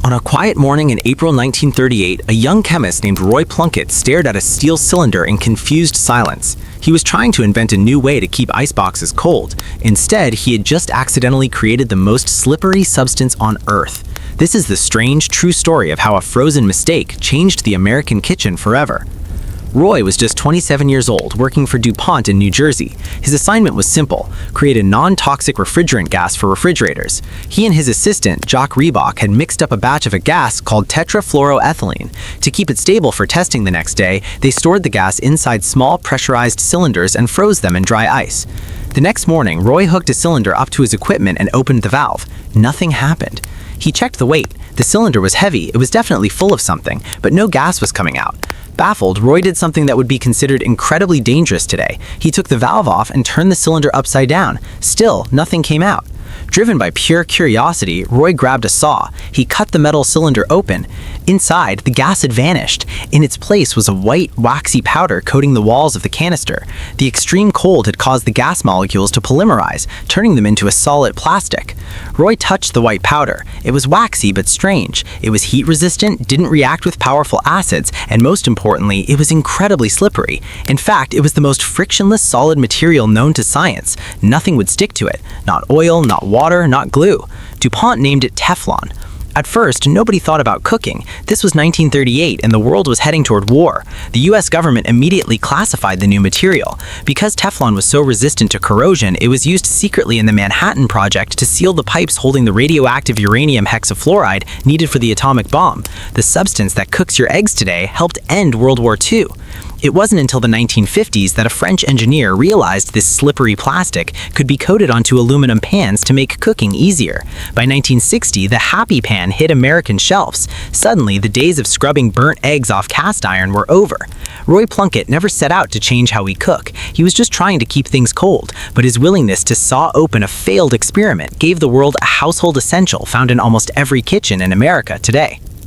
On a quiet morning in April 1938, a young chemist named Roy Plunkett stared at a steel cylinder in confused silence. He was trying to invent a new way to keep iceboxes cold. Instead, he had just accidentally created the most slippery substance on Earth. This is the strange, true story of how a frozen mistake changed the American kitchen forever. Roy was just 27 years old, working for DuPont in New Jersey. His assignment was simple: create a non-toxic refrigerant gas for refrigerators. He and his assistant, Jock Reebok, had mixed up a batch of a gas called tetrafluoroethylene. To keep it stable for testing the next day, they stored the gas inside small pressurized cylinders and froze them in dry ice. The next morning, Roy hooked a cylinder up to his equipment and opened the valve. Nothing happened. He checked the weight. The cylinder was heavy, it was definitely full of something, but no gas was coming out. Baffled, Roy did something that would be considered incredibly dangerous today. He took the valve off and turned the cylinder upside down. Still, nothing came out. Driven by pure curiosity, Roy grabbed a saw. He cut the metal cylinder open. Inside, the gas had vanished. In its place was a white, waxy powder coating the walls of the canister. The extreme cold had caused the gas molecules to polymerize, turning them into a solid plastic. Roy touched the white powder. It was waxy but strange. It was heat-resistant, didn't react with powerful acids, and most importantly, it was incredibly slippery. In fact, it was the most frictionless solid material known to science. Nothing would stick to it. Not oil, not water, not glue. DuPont named it Teflon. At first, nobody thought about cooking. This was 1938 and the world was heading toward war. The US government immediately classified the new material. Because Teflon was so resistant to corrosion, it was used secretly in the Manhattan Project to seal the pipes holding the radioactive uranium hexafluoride needed for the atomic bomb. The substance that cooks your eggs today helped end World War II. It wasn't until the 1950s that a French engineer realized this slippery plastic could be coated onto aluminum pans to make cooking easier. By 1960, the Happy Pan hit American shelves. Suddenly, the days of scrubbing burnt eggs off cast iron were over. Roy Plunkett never set out to change how we cook. He was just trying to keep things cold, but his willingness to saw open a failed experiment gave the world a household essential found in almost every kitchen in America today.